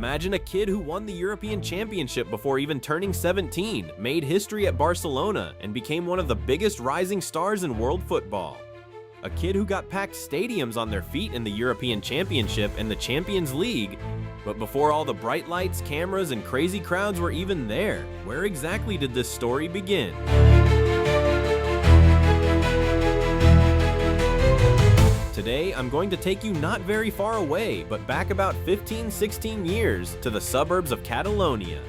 Imagine a kid who won the European Championship before even turning 17, made history at Barcelona, and became one of the biggest rising stars in world football. A kid who got packed stadiums on their feet in the European Championship and the Champions League. But before all the bright lights, cameras, and crazy crowds were even there, where exactly did this story begin? Today, I'm going to take you not very far away, but back about 15-16 years to the suburbs of Catalonia.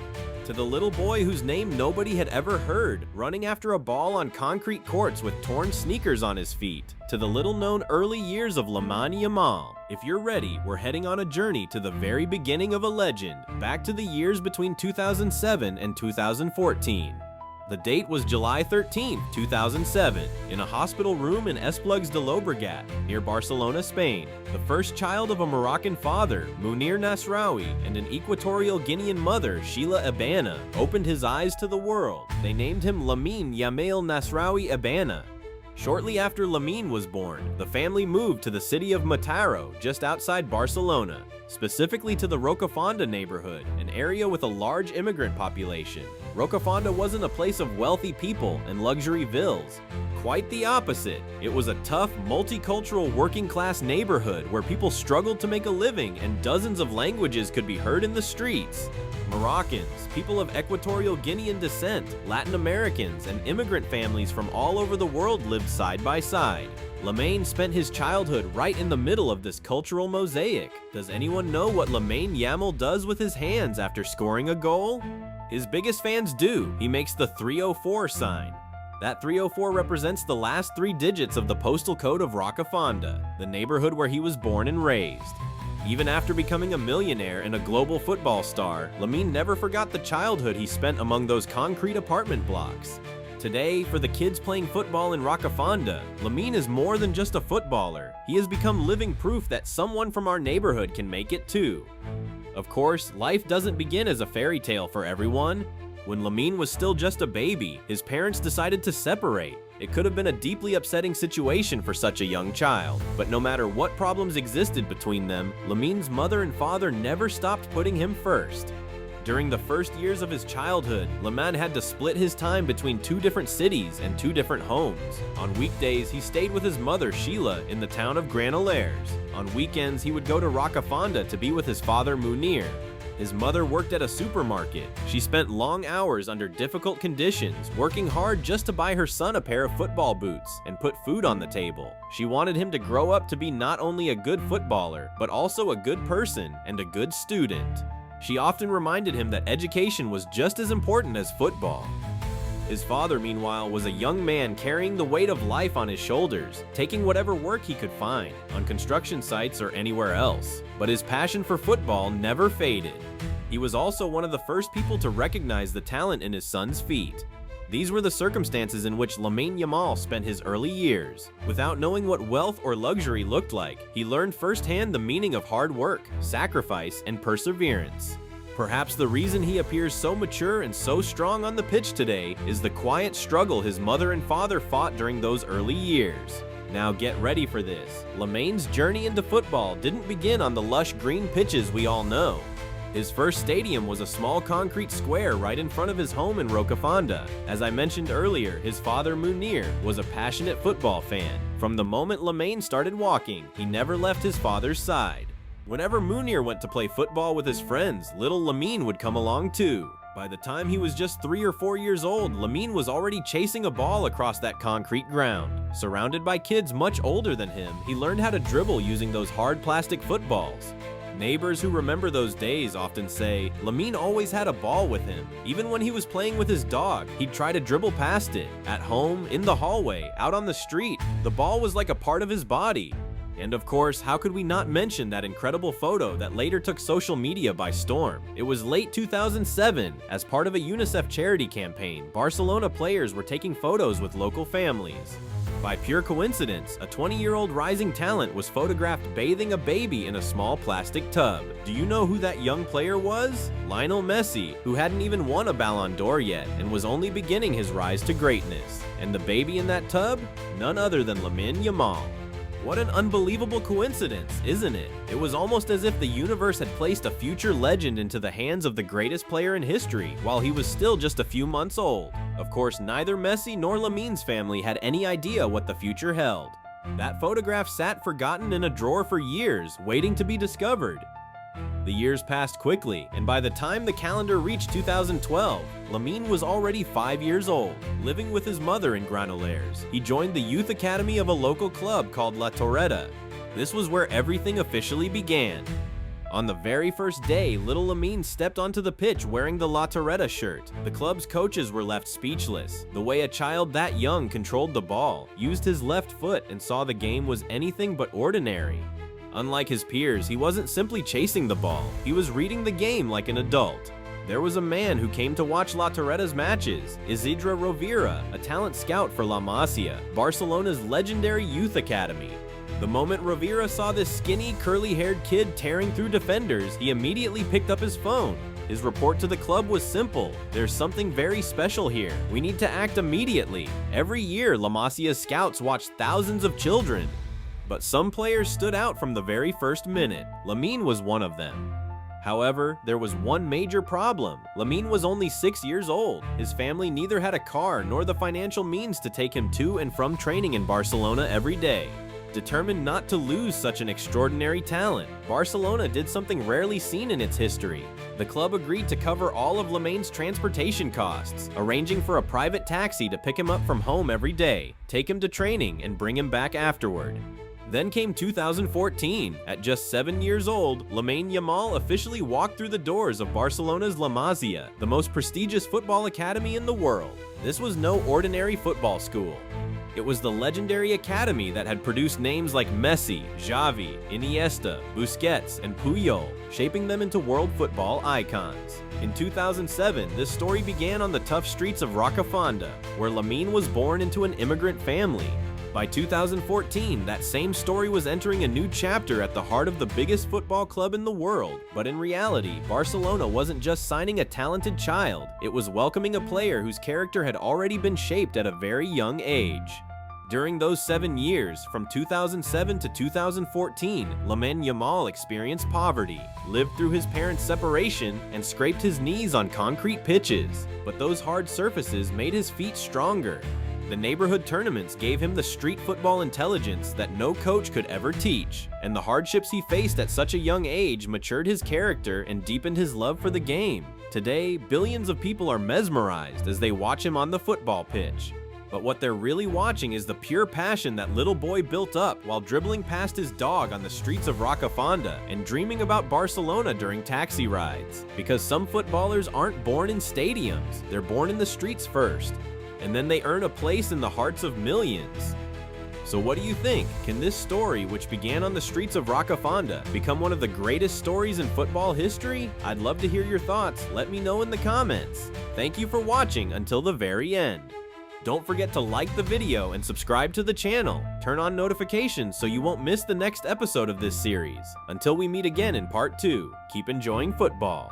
To the little boy whose name nobody had ever heard, running after a ball on concrete courts with torn sneakers on his feet. To the little-known early years of Lamine Yamal. If you're ready, we're heading on a journey to the very beginning of a legend, back to the years between 2007 and 2014. The date was July 13, 2007, in a hospital room in Esplugues de Llobregat, near Barcelona, Spain. The first child of a Moroccan father, Munir Nasraoui, and an Equatorial Guinean mother, Sheila Abana, opened his eyes to the world. They named him Lamine Yamal Nasraoui Abana. Shortly after Lamine was born, the family moved to the city of Mataró, just outside Barcelona, specifically to the Rocafonda neighborhood, an area with a large immigrant population. Rocafonda wasn't a place of wealthy people and luxury villas. Quite the opposite. It was a tough, multicultural working-class neighborhood where people struggled to make a living and dozens of languages could be heard in the streets. Moroccans, people of Equatorial Guinean descent, Latin Americans, and immigrant families from all over the world lived side by side. Lamine spent his childhood right in the middle of this cultural mosaic. Does anyone know what Lamine Yamal does with his hands after scoring a goal? His biggest fans do. He makes the 304 sign. That 304 represents the last 3 digits of the postal code of Rocafonda, the neighborhood where he was born and raised. Even after becoming a millionaire and a global football star, Lamine never forgot the childhood he spent among those concrete apartment blocks. Today, for the kids playing football in Rocafonda, Lamine is more than just a footballer. He has become living proof that someone from our neighborhood can make it too. Of course, life doesn't begin as a fairy tale for everyone. When Lamine was still just a baby, his parents decided to separate. It could have been a deeply upsetting situation for such a young child, but no matter what problems existed between them, Lamine's mother and father never stopped putting him first. During the first years of his childhood, Lamine had to split his time between 2 different cities and 2 different homes. On weekdays, he stayed with his mother, Sheila, in the town of Granollers. On weekends, he would go to Rocafonda to be with his father, Munir. His mother worked at a supermarket. She spent long hours under difficult conditions, working hard just to buy her son a pair of football boots and put food on the table. She wanted him to grow up to be not only a good footballer, but also a good person and a good student. She often reminded him that education was just as important as football. His father, meanwhile, was a young man carrying the weight of life on his shoulders, taking whatever work he could find, on construction sites or anywhere else. But his passion for football never faded. He was also one of the first people to recognize the talent in his son's feet. These were the circumstances in which Lamine Yamal spent his early years. Without knowing what wealth or luxury looked like, he learned firsthand the meaning of hard work, sacrifice, and perseverance. Perhaps the reason he appears so mature and so strong on the pitch today is the quiet struggle his mother and father fought during those early years. Now get ready for this. Lamine's journey into football didn't begin on the lush green pitches we all know. His first stadium was a small concrete square right in front of his home in Rocafonda. As I mentioned earlier, his father Munir was a passionate football fan. From the moment Lamine started walking, he never left his father's side. Whenever Munir went to play football with his friends, little Lamine would come along too. By the time he was just 3 or 4 years old, Lamine was already chasing a ball across that concrete ground. Surrounded by kids much older than him, he learned how to dribble using those hard plastic footballs. Neighbors who remember those days often say, Lamine always had a ball with him. Even when he was playing with his dog, he'd try to dribble past it. At home, in the hallway, out on the street, the ball was like a part of his body. And of course, how could we not mention that incredible photo that later took social media by storm? It was late 2007. As part of a UNICEF charity campaign, Barcelona players were taking photos with local families. By pure coincidence, a 20-year-old rising talent was photographed bathing a baby in a small plastic tub. Do you know who that young player was? Lionel Messi, who hadn't even won a Ballon d'Or yet and was only beginning his rise to greatness. And the baby in that tub? None other than Lamine Yamal. What an unbelievable coincidence, isn't it? It was almost as if the universe had placed a future legend into the hands of the greatest player in history while he was still just a few months old. Of course, neither Messi nor Lamine's family had any idea what the future held. That photograph sat forgotten in a drawer for years, waiting to be discovered. The years passed quickly, and by the time the calendar reached 2012, Lamine was already 5 years old, living with his mother in Granollers. He joined the youth academy of a local club called La Torreta. This was where everything officially began. On the very first day, little Lamine stepped onto the pitch wearing the La Torreta shirt. The club's coaches were left speechless. The way a child that young controlled the ball, used his left foot, and saw the game was anything but ordinary. Unlike his peers, he wasn't simply chasing the ball, he was reading the game like an adult. There was a man who came to watch La Torreta's matches, Isidro Rovira, a talent scout for La Masia, Barcelona's legendary youth academy. The moment Rovira saw this skinny, curly-haired kid tearing through defenders, he immediately picked up his phone. His report to the club was simple: there's something very special here. We need to act immediately. Every year, La Masia's scouts watch thousands of children. But some players stood out from the very first minute. Lamine was one of them. However, there was one major problem. Lamine was only 6 years old. His family neither had a car nor the financial means to take him to and from training in Barcelona every day. Determined not to lose such an extraordinary talent, Barcelona did something rarely seen in its history. The club agreed to cover all of Lamine's transportation costs, arranging for a private taxi to pick him up from home every day, take him to training, and bring him back afterward. Then came 2014. At just 7 years old, Lamine Yamal officially walked through the doors of Barcelona's La Masia, the most prestigious football academy in the world. This was no ordinary football school. It was the legendary academy that had produced names like Messi, Xavi, Iniesta, Busquets, and Puyol, shaping them into world football icons. In 2007, this story began on the tough streets of Rocafonda, where Lamine was born into an immigrant family. By 2014, that same story was entering a new chapter at the heart of the biggest football club in the world. But in reality, Barcelona wasn't just signing a talented child, it was welcoming a player whose character had already been shaped at a very young age. During those 7 years, from 2007 to 2014, Lamine Yamal experienced poverty, lived through his parents' separation, and scraped his knees on concrete pitches. But those hard surfaces made his feet stronger. The neighborhood tournaments gave him the street football intelligence that no coach could ever teach, and the hardships he faced at such a young age matured his character and deepened his love for the game. Today, billions of people are mesmerized as they watch him on the football pitch. But what they're really watching is the pure passion that little boy built up while dribbling past his dog on the streets of Rocafonda and dreaming about Barcelona during taxi rides. Because some footballers aren't born in stadiums, they're born in the streets first. And then they earn a place in the hearts of millions. So what do you think? Can this story, which began on the streets of Rocafonda, become one of the greatest stories in football history? I'd love to hear your thoughts. Let me know in the comments. Thank you for watching until the very end. Don't forget to like the video and subscribe to the channel. Turn on notifications so you won't miss the next episode of this series. Until we meet again in part 2, keep enjoying football.